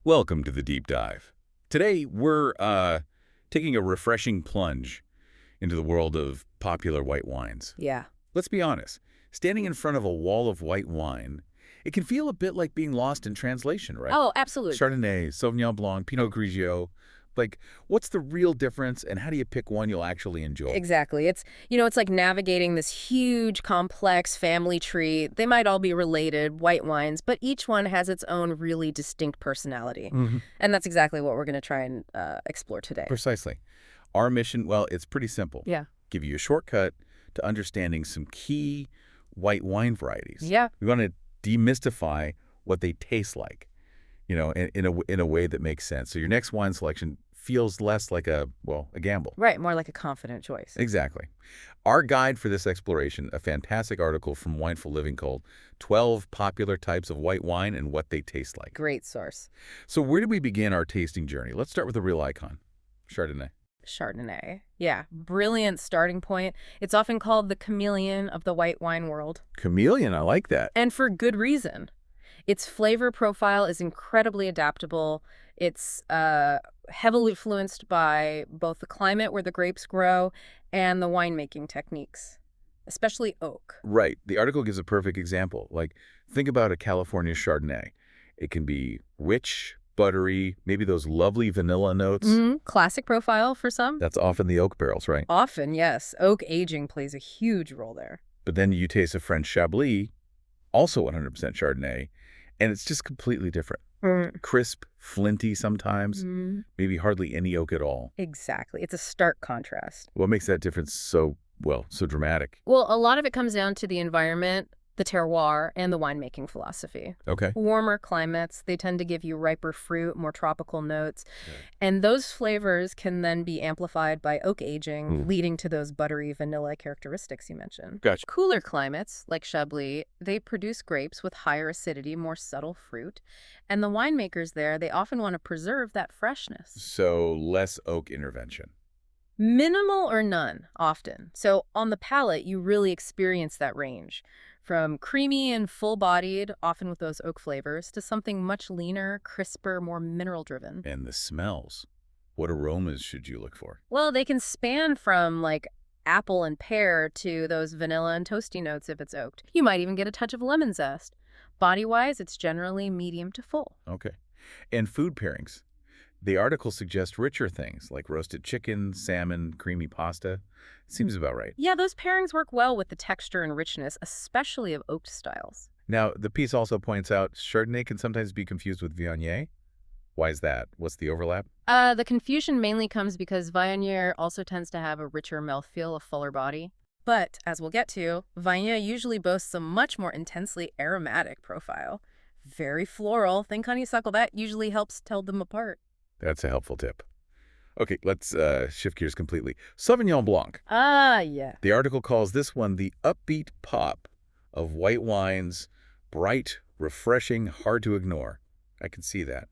Welcome to the deep dive. Today, we're taking a refreshing plunge into the world of popular white wines. Yeah. Let's be honest, standing in front of a wall of white wine, it can feel a bit like being lost in translation, right? Oh, absolutely. Chardonnay, Sauvignon Blanc, Pinot Grigio. Like, what's the real difference, and how do you pick one you'll actually enjoy? Exactly. It's like navigating this huge, complex family tree. They might all be related, white wines, but each one has its own really distinct personality. hmm And that's exactly what we're going to try and explore today. Precisely. Our mission, well, it's pretty simple. Yeah. Give you a shortcut to understanding some key white wine varieties. Yeah. We want to demystify what they taste like, in a way that makes sense. So your next wine selection feels less like a gamble. Right. More like a confident choice. Exactly. Our guide for this exploration, a fantastic article from Wineful Living called 12 Popular Types of White Wine and What They Taste Like. Great source. So where do we begin our tasting journey? Let's start with a real icon, Chardonnay. Chardonnay. Yeah. Brilliant starting point. It's often called the chameleon of the white wine world. Chameleon, I like that. And for good reason. Its flavor profile is incredibly adaptable. It's heavily influenced by both the climate where the grapes grow and the winemaking techniques, especially oak. Right. The article gives a perfect example. Like, think about a California Chardonnay. It can be rich, buttery, maybe those lovely vanilla notes. Classic profile for some. That's often the oak barrels, right? Often, yes. Oak aging plays a huge role there. But then you taste a French Chablis, also 100% Chardonnay, and it's just completely different. Crisp, flinty sometimes, maybe hardly any oak at all. Exactly. It's a stark contrast. What makes that difference so dramatic? Well, a lot of it comes down to the environment, the terroir, and the winemaking philosophy. Okay. Warmer climates, they tend to give you riper fruit, more tropical notes. And those flavors can then be amplified by oak aging, leading to those buttery vanilla characteristics you mentioned. Gotcha. Cooler climates, like Chablis, they produce grapes with higher acidity, more subtle fruit. And the winemakers there, they often want to preserve that freshness. So less oak intervention. Minimal or none, often. So on the palate, you really experience that range. From creamy and full-bodied, often with those oak flavors, to something much leaner, crisper, more mineral-driven. And the smells. What aromas should you look for? Well, they can span from, like, apple and pear to those vanilla and toasty notes if it's oaked. You might even get a touch of lemon zest. Body-wise, it's generally medium to full. Okay. And food pairings. The article suggests richer things like roasted chicken, salmon, creamy pasta. Seems about right. Yeah, those pairings work well with the texture and richness, especially of oaked styles. Now, the piece also points out Chardonnay can sometimes be confused with Viognier. Why is that? What's the overlap? The confusion mainly comes because Viognier also tends to have a richer mouthfeel, a fuller body. But, as we'll get to, Viognier usually boasts a much more intensely aromatic profile. Very floral. Think honeysuckle. That usually helps tell them apart. That's a helpful tip. Okay, let's shift gears completely. Sauvignon Blanc. Ah, yeah. The article calls this one the upbeat pop of white wines, bright, refreshing, hard to ignore. I can see that.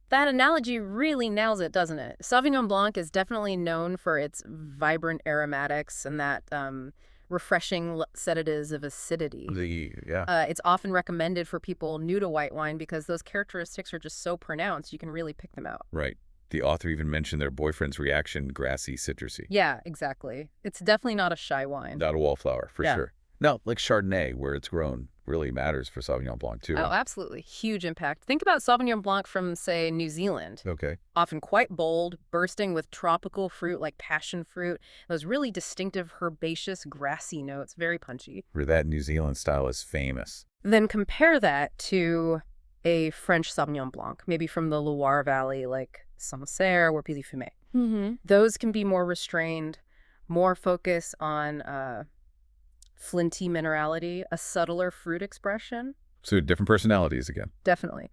That analogy really nails it, doesn't it? Sauvignon Blanc is definitely known for its vibrant aromatics and that refreshing sedatives of acidity. It's often recommended for people new to white wine because those characteristics are just so pronounced, you can really pick them out. Right. The author even mentioned their boyfriend's reaction, grassy, citrusy. Yeah, exactly. It's definitely not a shy wine. Not a wallflower, for sure. Now, like Chardonnay, where it's grown, really matters for Sauvignon Blanc, too. Oh, absolutely. Huge impact. Think about Sauvignon Blanc from, say, New Zealand. Okay. Often quite bold, bursting with tropical fruit like passion fruit. Those really distinctive herbaceous, grassy notes, very punchy. Where that New Zealand style is famous. Then compare that to a French Sauvignon Blanc, maybe from the Loire Valley, like Sancerre or Pilly-Fumé. Those can be more restrained, more focus on flinty minerality, a subtler fruit expression. So different personalities again. Definitely.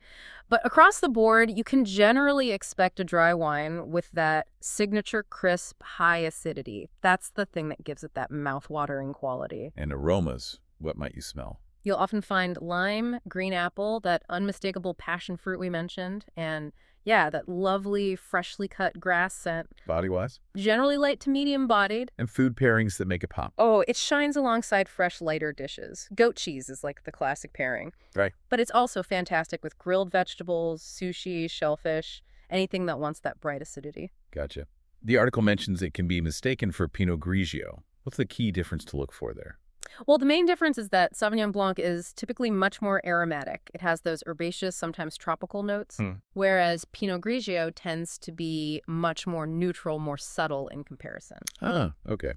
But across the board, you can generally expect a dry wine with that signature crisp, high acidity. That's the thing that gives it that mouth-watering quality. And aromas, what might you smell? You'll often find lime, green apple, that unmistakable passion fruit we mentioned, and Yeah, that lovely, freshly cut grass scent. Body-wise? Generally light to medium-bodied. And food pairings that make it pop. Oh, it shines alongside fresh, lighter dishes. Goat cheese is like the classic pairing. Right. But it's also fantastic with grilled vegetables, sushi, shellfish, anything that wants that bright acidity. Gotcha. The article mentions it can be mistaken for Pinot Grigio. What's the key difference to look for there? Well, the main difference is that Sauvignon Blanc is typically much more aromatic. It has those herbaceous, sometimes tropical notes, whereas Pinot Grigio tends to be much more neutral, more subtle in comparison. Ah, okay.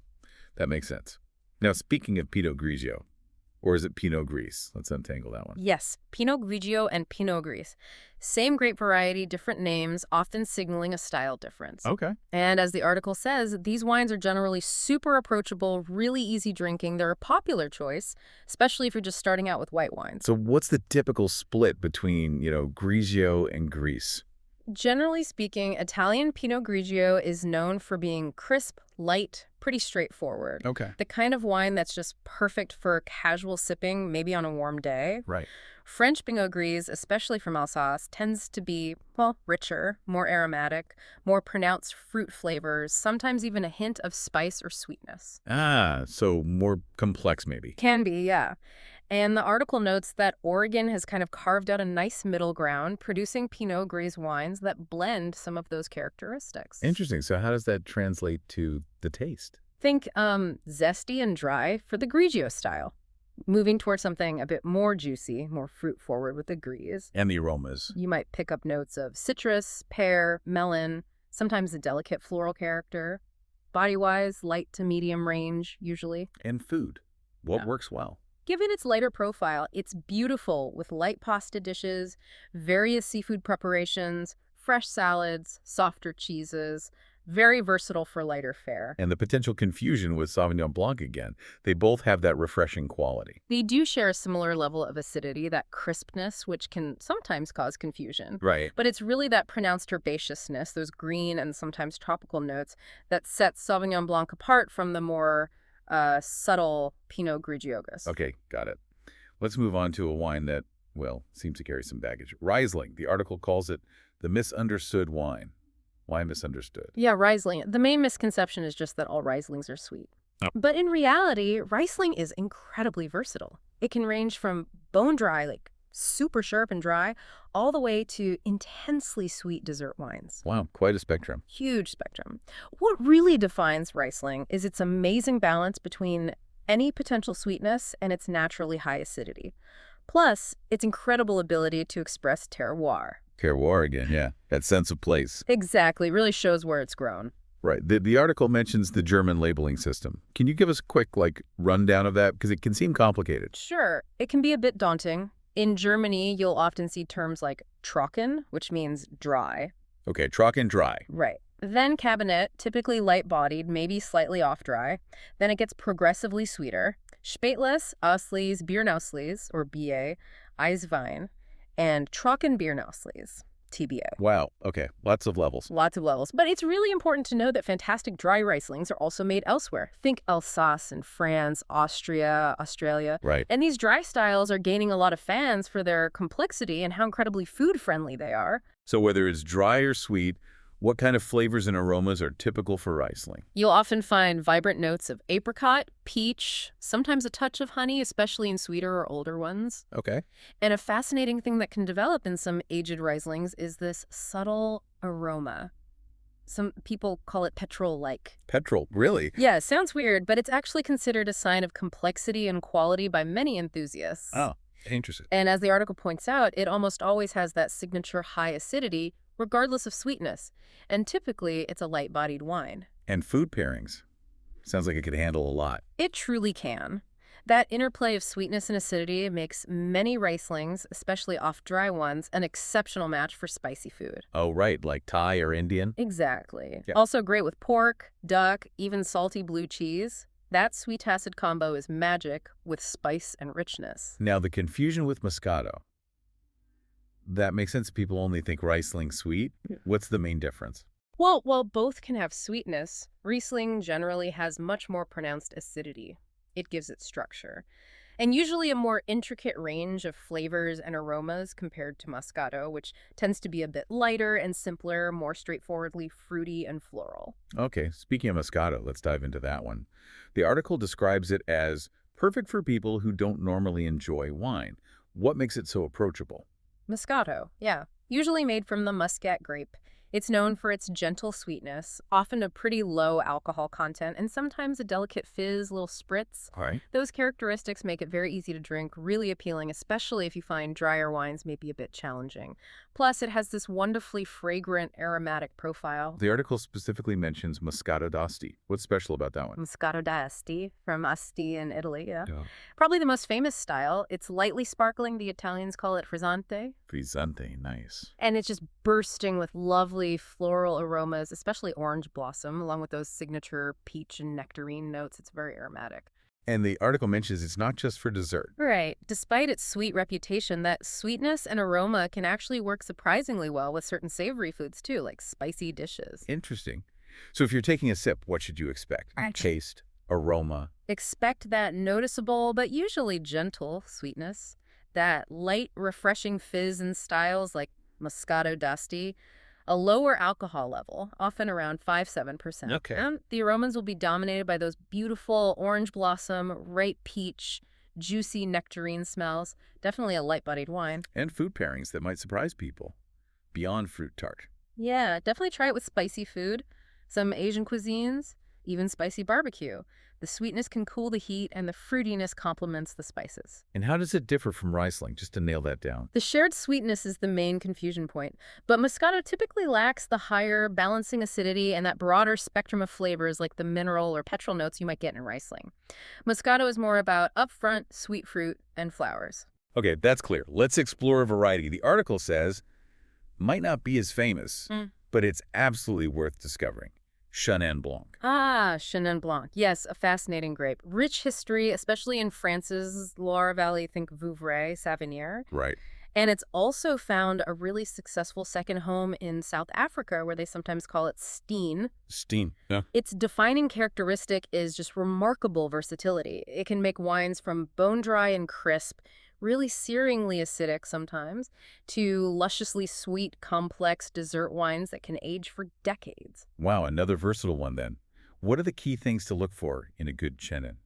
That makes sense. Now, speaking of Pinot Grigio, or is it Pinot Gris? Let's untangle that one. Yes, Pinot Grigio and Pinot Gris. Same grape variety, different names, often signaling a style difference. Okay. And as the article says, these wines are generally super approachable, really easy drinking. They're a popular choice, especially if you're just starting out with white wines. So what's the typical split between, Grigio and Gris? Generally speaking, Italian Pinot Grigio is known for being crisp, light, pretty straightforward. Okay. The kind of wine that's just perfect for casual sipping, maybe on a warm day. Right. French Pinot Gris, especially from Alsace, tends to be, richer, more aromatic, more pronounced fruit flavors, sometimes even a hint of spice or sweetness. Ah, so more complex maybe. Can be, yeah. And the article notes that Oregon has kind of carved out a nice middle ground, producing Pinot Gris wines that blend some of those characteristics. Interesting. So how does that translate to the taste? Think zesty and dry for the Grigio style. Moving towards something a bit more juicy, more fruit-forward with the Gris. And the aromas. You might pick up notes of citrus, pear, melon, sometimes a delicate floral character. Body-wise, light to medium range, usually. And food. What works well? Given its lighter profile, it's beautiful with light pasta dishes, various seafood preparations, fresh salads, softer cheeses, very versatile for lighter fare. And the potential confusion with Sauvignon Blanc again. They both have that refreshing quality. They do share a similar level of acidity, that crispness, which can sometimes cause confusion. Right. But it's really that pronounced herbaceousness, those green and sometimes tropical notes, that sets Sauvignon Blanc apart from the more subtle Pinot Grigio's. Okay, got it. Let's move on to a wine that, seems to carry some baggage. Riesling. The article calls it the misunderstood wine. Why misunderstood? Yeah, Riesling. The main misconception is just that all Rieslings are sweet. Oh. But in reality, Riesling is incredibly versatile. It can range from bone dry, like super sharp and dry, all the way to intensely sweet dessert wines. Wow, quite a spectrum. Huge spectrum. What really defines Riesling is its amazing balance between any potential sweetness and its naturally high acidity. Plus, its incredible ability to express terroir. Terroir again, yeah. That sense of place. Exactly. Really shows where it's grown. Right. The article mentions the German labeling system. Can you give us a quick, rundown of that? Because it can seem complicated. Sure. It can be a bit daunting. In Germany, you'll often see terms like trocken, which means dry. Okay, trocken, dry. Right. Then Cabernet, typically light-bodied, maybe slightly off-dry. Then it gets progressively sweeter. Spätlese, Auslese, Biernausslese, or BA, Eiswein, and Trocken Biernausslese, TBO. Wow. Okay. Lots of levels. Lots of levels. But it's really important to know that fantastic dry Rieslings are also made elsewhere. Think Alsace in France, Austria, Australia. Right. And these dry styles are gaining a lot of fans for their complexity and how incredibly food-friendly they are. So whether it's dry or sweet, what kind of flavors and aromas are typical for Riesling? You'll often find vibrant notes of apricot, peach, sometimes a touch of honey, especially in sweeter or older ones. Okay. And a fascinating thing that can develop in some aged Rieslings is this subtle aroma. Some people call it petrol-like. Petrol, really? Yeah, it sounds weird, but it's actually considered a sign of complexity and quality by many enthusiasts. Oh, interesting. And as the article points out, it almost always has that signature high acidity, regardless of sweetness. And typically, it's a light-bodied wine. And food pairings. Sounds like it could handle a lot. It truly can. That interplay of sweetness and acidity makes many Rieslings, especially off-dry ones, an exceptional match for spicy food. Oh, right, like Thai or Indian? Exactly. Yeah. Also great with pork, duck, even salty blue cheese. That sweet-acid combo is magic with spice and richness. Now, the confusion with Moscato. That makes sense. People only think Riesling sweet. What's the main difference? Well, while both can have sweetness, Riesling generally has much more pronounced acidity. It gives it structure. and usually a more intricate range of flavors and aromas compared to Moscato, which tends to be a bit lighter and simpler, more straightforwardly fruity and floral. Okay, speaking of Moscato, let's dive into that one. The article describes it as perfect for people who don't normally enjoy wine. What makes it so approachable? Moscato, yeah. Usually made from the Muscat grape. It's known for its gentle sweetness, often a pretty low alcohol content, and sometimes a delicate fizz, little spritz. All right. Those characteristics make it very easy to drink, really appealing, especially if you find drier wines may be a bit challenging. Plus, it has this wonderfully fragrant, aromatic profile. The article specifically mentions Moscato d'Asti. What's special about that one? Moscato d'Asti, from Asti in Italy, yeah. Yeah. Probably the most famous style. It's lightly sparkling. The Italians call it frizzante. Frizzante, nice. And it's just bursting with lovely floral aromas, especially orange blossom, along with those signature peach and nectarine notes. It's very aromatic. And the article mentions it's not just for dessert. Right. Despite its sweet reputation, that sweetness and aroma can actually work surprisingly well with certain savory foods too, like spicy dishes. Interesting. So if you're taking a sip, what should you expect? Taste, aroma. Expect that noticeable but usually gentle sweetness, that light, refreshing fizz in styles like Moscato d'Asti, a lower alcohol level, often around 5–7%. Okay. And the aromas will be dominated by those beautiful orange blossom, ripe peach, juicy nectarine smells. Definitely a light-bodied wine. And food pairings that might surprise people. Beyond fruit tart. Yeah, definitely try it with spicy food, some Asian cuisines, even spicy barbecue. The sweetness can cool the heat, and the fruitiness complements the spices. And how does it differ from Riesling, just to nail that down? The shared sweetness is the main confusion point, but Moscato typically lacks the higher balancing acidity and that broader spectrum of flavors like the mineral or petrol notes you might get in Riesling. Moscato is more about upfront sweet fruit and flowers. Okay, that's clear. Let's explore a variety. The article says, might not be as famous, but it's absolutely worth discovering. Chenin Blanc. Ah, Chenin Blanc. Yes, a fascinating grape. Rich history, especially in France's Loire Valley, think Vouvray, Savennières. Right. And it's also found a really successful second home in South Africa, where they sometimes call it Steen. Steen, yeah. Its defining characteristic is just remarkable versatility. It can make wines from bone dry and crisp, really searingly acidic sometimes, to lusciously sweet, complex dessert wines that can age for decades. Wow, another versatile one then. What are the key things to look for in a good Chenin?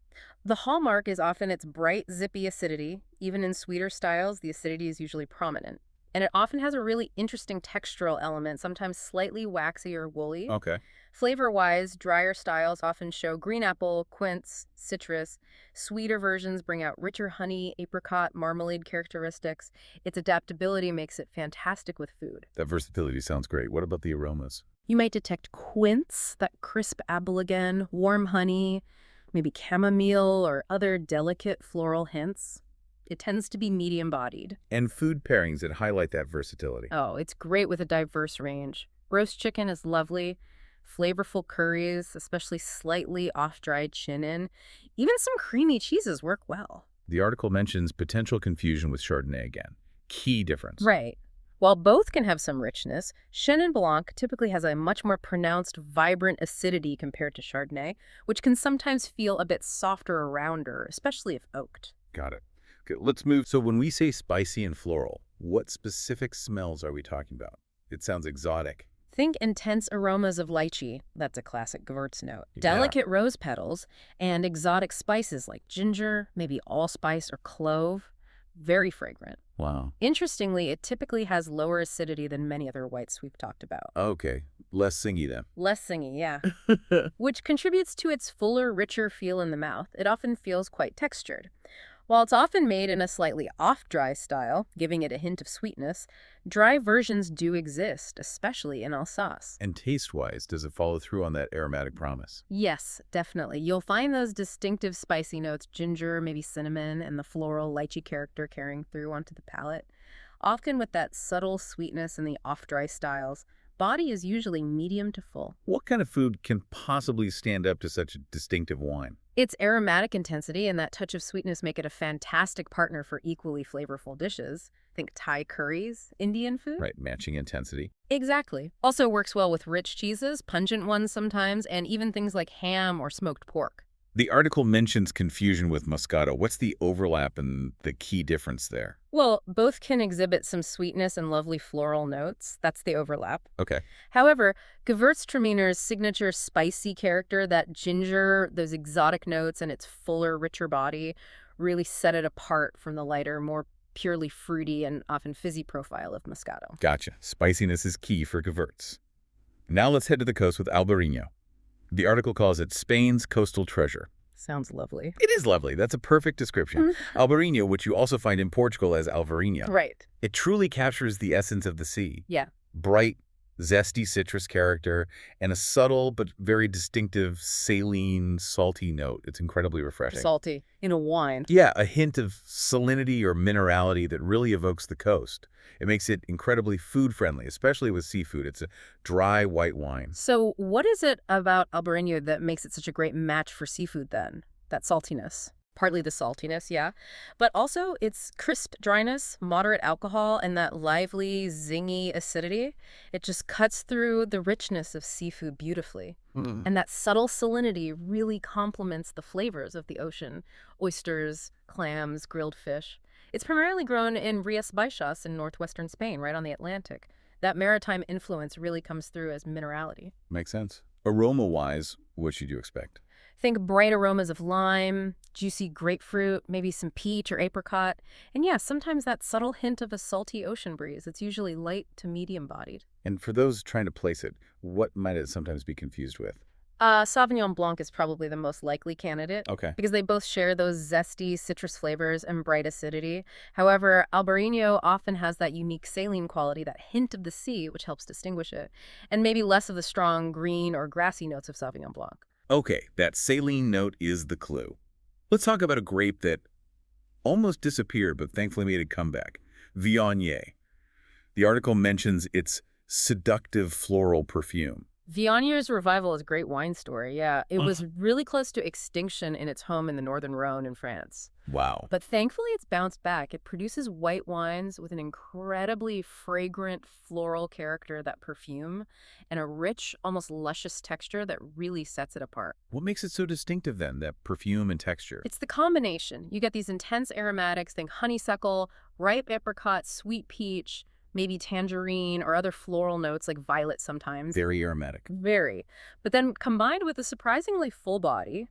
The hallmark is often its bright, zippy acidity. Even in sweeter styles, the acidity is usually prominent. And it often has a really interesting textural element, sometimes slightly waxy or woolly. Okay. Flavor-wise, drier styles often show green apple, quince, citrus. Sweeter versions bring out richer honey, apricot, marmalade characteristics. Its adaptability makes it fantastic with food. That versatility sounds great. What about the aromas? You might detect quince, that crisp apple again, warm honey, maybe chamomile or other delicate floral hints. It tends to be medium-bodied. And food pairings that highlight that versatility. Oh, it's great with a diverse range. Roast chicken is lovely. Flavorful curries, especially slightly off-dried Chenin. Even some creamy cheeses work well. The article mentions potential confusion with Chardonnay again. Key difference. Right. While both can have some richness, Chenin Blanc typically has a much more pronounced, vibrant acidity compared to Chardonnay, which can sometimes feel a bit softer or rounder, especially if oaked. Got it. Okay, let's move. So when we say spicy and floral, what specific smells are we talking about? It sounds exotic. Think intense aromas of lychee, that's a classic Gewürz note, Yeah. delicate rose petals, and exotic spices like ginger, maybe allspice or clove. Very fragrant. Wow. Interestingly, it typically has lower acidity than many other whites we've talked about. Okay. Less singy then. Less singy, yeah. Which contributes to its fuller, richer feel in the mouth. It often feels quite textured. While it's often made in a slightly off-dry style, giving it a hint of sweetness, dry versions do exist, especially in Alsace. And taste-wise, does it follow through on that aromatic promise? Yes, definitely. You'll find those distinctive spicy notes, ginger, maybe cinnamon, and the floral lychee character carrying through onto the palate. Often with that subtle sweetness in the off-dry styles, body is usually medium to full. What kind of food can possibly stand up to such a distinctive wine? Its aromatic intensity and that touch of sweetness make it a fantastic partner for equally flavorful dishes. Think Thai curries, Indian food. Right, matching intensity. Exactly. Also works well with rich cheeses, pungent ones sometimes, and even things like ham or smoked pork. The article mentions confusion with Moscato. What's the overlap and the key difference there? Well, both can exhibit some sweetness and lovely floral notes. That's the overlap. Okay. However, Gewürztraminer's signature spicy character, that ginger, those exotic notes, and its fuller, richer body really set it apart from the lighter, more purely fruity and often fizzy profile of Moscato. Gotcha. Spiciness is key for Gewürz. Now let's head to the coast with Albarino. The article calls it Spain's coastal treasure. Sounds lovely. It is lovely. That's a perfect description. Albarino, which you also find in Portugal as Alvarinho. Right. It truly captures the essence of the sea. Yeah. Bright, zesty citrus character, and a subtle but very distinctive saline, salty note. It's incredibly refreshing. Salty. In a wine. Yeah, a hint of salinity or minerality that really evokes the coast. It makes it incredibly food-friendly, especially with seafood. It's a dry, white wine. So what is it about Albarino that makes it such a great match for seafood then? That saltiness. Partly the saltiness, yeah. But also its crisp dryness, moderate alcohol, and that lively, zingy acidity. It just cuts through the richness of seafood beautifully. And that subtle salinity really complements the flavors of the ocean. Oysters, clams, grilled fish. It's primarily grown in Rías Baixas in northwestern Spain, right on the Atlantic. That maritime influence really comes through as minerality. Makes sense. Aroma-wise, what should you expect? Think bright aromas of lime, juicy grapefruit, maybe some peach or apricot. And yeah, sometimes that subtle hint of a salty ocean breeze. It's usually light to medium-bodied. And for those trying to place it, what might it sometimes be confused with? Sauvignon Blanc is probably the most likely candidate. Okay. Because they both share those zesty citrus flavors and bright acidity. However, Albarino often has that unique saline quality, that hint of the sea, which helps distinguish it, and maybe less of the strong green or grassy notes of Sauvignon Blanc. Okay, that saline note is the clue. Let's talk about a grape that almost disappeared but thankfully made a comeback, Viognier. The article mentions its seductive floral perfume. Viogner's revival is a great wine story, yeah. It was really close to extinction in its home in the northern Rhone in France. Wow. But thankfully it's bounced back. It produces white wines with an incredibly fragrant floral character, that perfume, and a rich, almost luscious texture that really sets it apart. What makes it so distinctive then, that perfume and texture? It's the combination. You get these intense aromatics, think honeysuckle, ripe apricot, sweet peach, maybe tangerine or other floral notes like violet sometimes. Very aromatic. Very. But then combined with a surprisingly full body,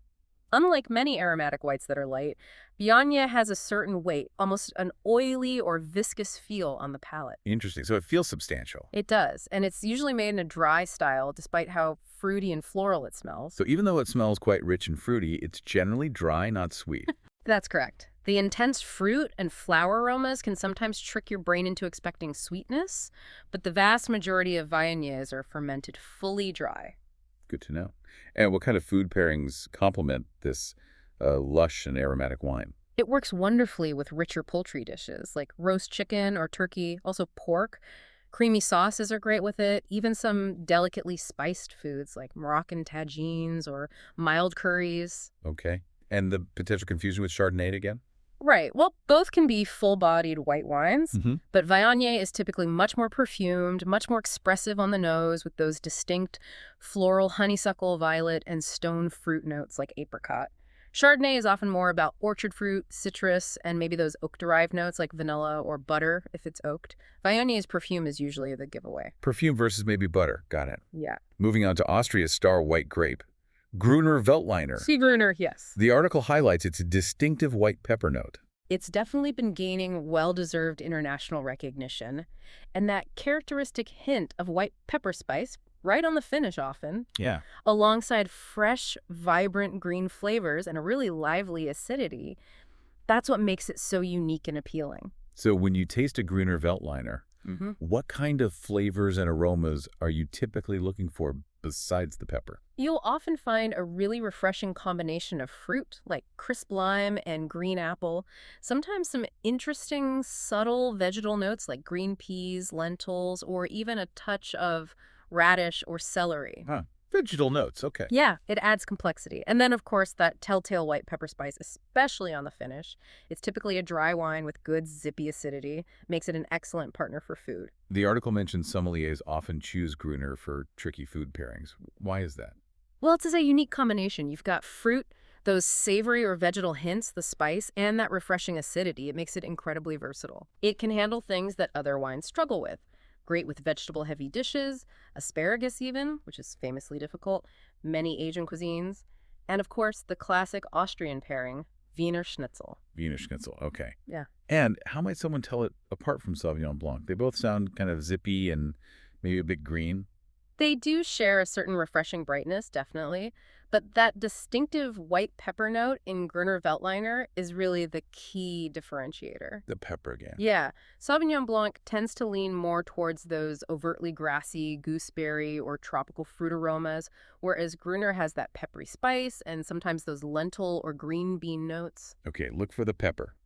unlike many aromatic whites that are light, Viognier has a certain weight, almost an oily or viscous feel on the palate. Interesting. So it feels substantial. It does. And it's usually made in a dry style, despite how fruity and floral it smells. So even though it smells quite rich and fruity, it's generally dry, not sweet. That's correct. The intense fruit and flower aromas can sometimes trick your brain into expecting sweetness, but the vast majority of Viogniers are fermented fully dry. Good to know. And what kind of food pairings complement this lush and aromatic wine? It works wonderfully with richer poultry dishes, like roast chicken or turkey, also pork. Creamy sauces are great with it, even some delicately spiced foods like Moroccan tagines or mild curries. Okay. And the potential confusion with Chardonnay again? Right. Well, both can be full-bodied white wines, but Viognier is typically much more perfumed, much more expressive on the nose with those distinct floral honeysuckle, violet, and stone fruit notes like apricot. Chardonnay is often more about orchard fruit, citrus, and maybe those oak-derived notes like vanilla or butter if it's oaked. Viogner's perfume is usually the giveaway. Perfume versus maybe butter. Got it. Yeah. Moving on to Austria's star white grape, Gruner Veltliner. Gruner, yes. The article highlights its distinctive white pepper note. It's definitely been gaining well-deserved international recognition. And that characteristic hint of white pepper spice, right on the finish often, alongside fresh, vibrant green flavors and a really lively acidity, that's what makes it so unique and appealing. So when you taste a Gruner Veltliner, what kind of flavors and aromas are you typically looking for besides the pepper? You'll often find a really refreshing combination of fruit, like crisp lime and green apple. Sometimes some interesting, subtle vegetal notes like green peas, lentils, or even a touch of radish or celery. Vegetal notes, okay. Yeah, it adds complexity. And then, of course, that telltale white pepper spice, especially on the finish. It's typically a dry wine with good zippy acidity, makes it an excellent partner for food. The article mentions sommeliers often choose Gruner for tricky food pairings. Why is that? Well, it's a unique combination. You've got fruit, Those savory or vegetal hints, the spice, and that refreshing acidity, it makes it incredibly versatile. It can handle things that other wines struggle with. Great with vegetable-heavy dishes, asparagus even, which is famously difficult, many Asian cuisines, and of course, the classic Austrian pairing, Wiener Schnitzel. Wiener Schnitzel, okay. Yeah. And how might someone tell it apart from Sauvignon Blanc? They both sound kind of zippy and maybe a bit green. They do share a certain refreshing brightness, definitely, but that distinctive white pepper note in Gruner Veltliner is really the key differentiator. The pepper again. Yeah. Sauvignon Blanc tends to lean more towards those overtly grassy, gooseberry, or tropical fruit aromas, whereas Gruner has that peppery spice and sometimes those lentil or green bean notes. Okay, look for the pepper.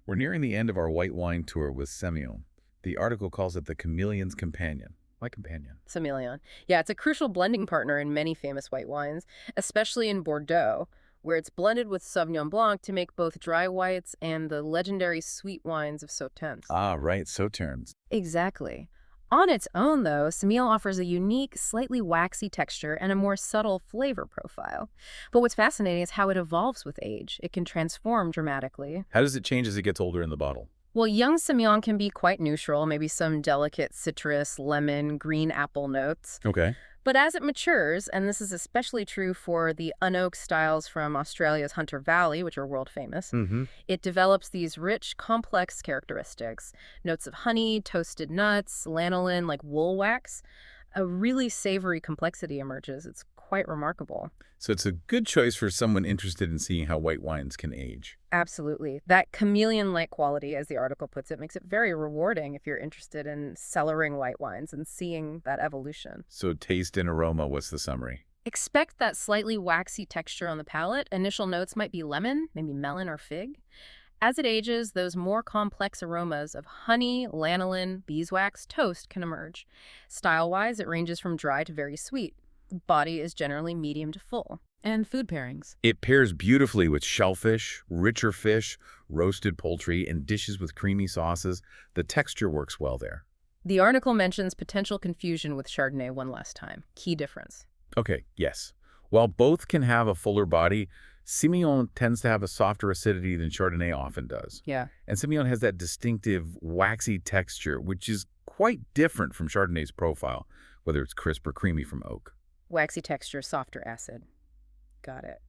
We're nearing the end of our white wine tour with Semillon. The article calls it the chameleon's companion. My companion. Semillon. Yeah, it's a crucial blending partner in many famous white wines, especially in Bordeaux, where it's blended with Sauvignon Blanc to make both dry whites and the legendary sweet wines of Sauternes. Ah, right, Sauternes. Exactly. On its own, though, Semillon offers a unique, slightly waxy texture and a more subtle flavor profile. But what's fascinating is how it evolves with age. It can transform dramatically. How does it change as it gets older in the bottle? Well, young Semillon can be quite neutral, maybe some delicate citrus, lemon, green apple notes. Okay. But as it matures, and this is especially true for the unoaked styles from Australia's Hunter Valley, which are world famous, it develops these rich, complex characteristics. Notes of honey, toasted nuts, lanolin, like wool wax. A really savory complexity emerges. It's quite remarkable. So it's a good choice for someone interested in seeing how white wines can age. Absolutely. That chameleon-like quality, as the article puts it, makes it very rewarding if you're interested in cellaring white wines and seeing that evolution. So taste and aroma, what's the summary? Expect that slightly waxy texture on the palate. Initial notes might be lemon, maybe melon or fig. As it ages, those more complex aromas of honey, lanolin, beeswax, toast can emerge. Style-wise, it ranges from dry to very sweet. The body is generally medium to full. And food pairings. It pairs beautifully with shellfish, richer fish, roasted poultry, and dishes with creamy sauces. The texture works well there. The article mentions potential confusion with Chardonnay one last time. Key difference. Okay, yes. While both can have a fuller body, Semillon tends to have a softer acidity than Chardonnay often does. Yeah. And Semillon has that distinctive waxy texture, which is quite different from Chardonnay's profile, whether it's crisp or creamy from oak. Waxy texture, softer acid. Got it.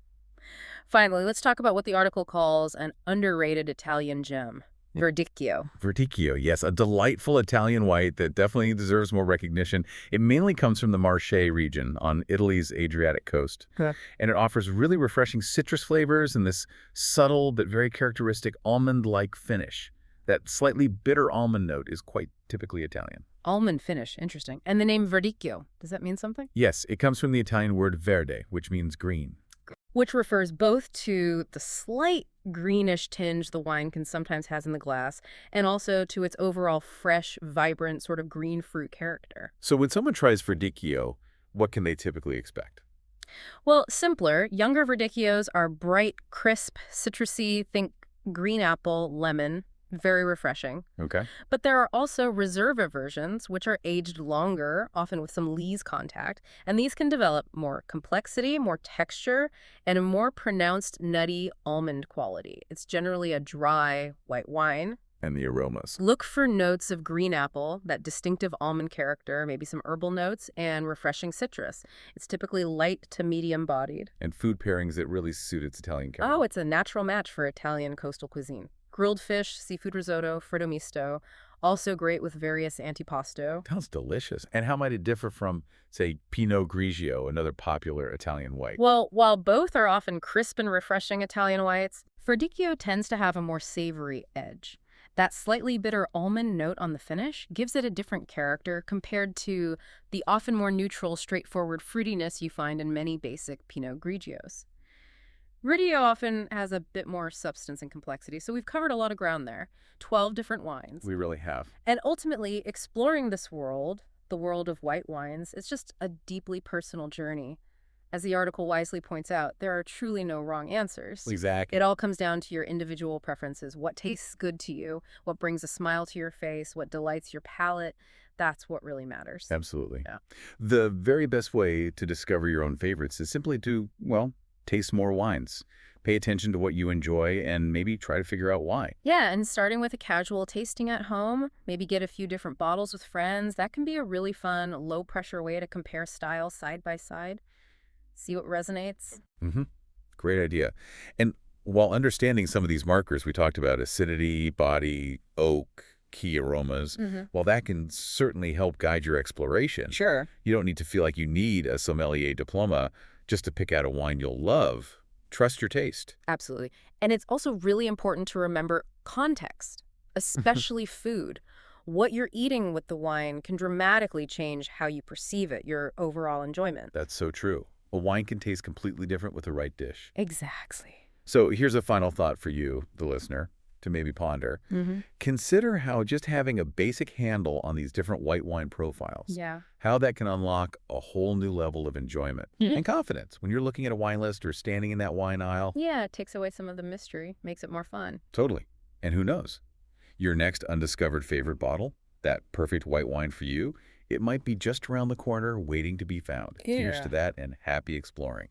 Finally, let's talk about what the article calls an underrated Italian gem. Verdicchio. Verdicchio, yes, a delightful Italian white that definitely deserves more recognition. It mainly comes from the Marche region on Italy's Adriatic coast. Okay. And it offers really refreshing citrus flavors and this subtle but very characteristic almond-like finish. That slightly bitter almond note is quite typically Italian. Almond finish, interesting. And the name Verdicchio, does that mean something? Yes, it comes from the Italian word verde, which means green. Which refers both to the slight greenish tinge the wine can sometimes has in the glass, and also to its overall fresh, vibrant, sort of green fruit character. So when someone tries Verdicchio, what can they typically expect? Well, simpler, younger Verdicchios are bright, crisp, citrusy, think green apple, lemon, very refreshing. Okay. But there are also Reserva versions, which are aged longer, often with some lees contact, and these can develop more complexity, more texture, and a more pronounced nutty almond quality. It's generally a dry white wine. And the aromas. Look for notes of green apple, that distinctive almond character, maybe some herbal notes, and refreshing citrus. It's typically light to medium bodied. And food pairings that really suit its Italian character. Oh, it's a natural match for Italian coastal cuisine. Grilled fish, seafood risotto, fritto misto, also great with various antipasto. Sounds delicious. And how might it differ from, say, Pinot Grigio, another popular Italian white? Well, while both are often crisp and refreshing Italian whites, Verdicchio tends to have a more savory edge. That slightly bitter almond note on the finish gives it a different character compared to the often more neutral, straightforward fruitiness you find in many basic Pinot Grigios. Verdicchio often has a bit more substance and complexity, so we've covered a lot of ground there. 12 different wines. We really have. And ultimately, exploring this world, the world of white wines, is just a deeply personal journey. As the article wisely points out, there are truly no wrong answers. Exactly. It all comes down to your individual preferences. What tastes good to you? What brings a smile to your face? What delights your palate? That's what really matters. Absolutely. Yeah. The very best way to discover your own favorites is simply to, well, taste more wines. Pay attention to what you enjoy and maybe try to figure out why. Yeah, and starting with a casual tasting at home, maybe get a few different bottles with friends, that can be a really fun, low-pressure way to compare styles side by side. See what resonates. Mm-hmm. Great idea. And while understanding some of these markers we talked about, acidity, body, oak, key aromas, while that can certainly help guide your exploration, Sure. you don't need to feel like you need a sommelier diploma just to pick out a wine you'll love. Trust your taste. Absolutely. And it's also really important to remember context, especially food. What you're eating with the wine can dramatically change how you perceive it, your overall enjoyment. That's so true. A wine can taste completely different with the right dish. Exactly. So here's a final thought for you, the listener, to maybe ponder. Consider how just having a basic handle on these different white wine profiles, how that can unlock a whole new level of enjoyment and confidence when you're looking at a wine list or standing in that wine aisle. Yeah, it takes away some of the mystery, makes it more fun. Totally. And who knows? Your next undiscovered favorite bottle, that perfect white wine for you, it might be just around the corner waiting to be found. Cheers to that and happy exploring.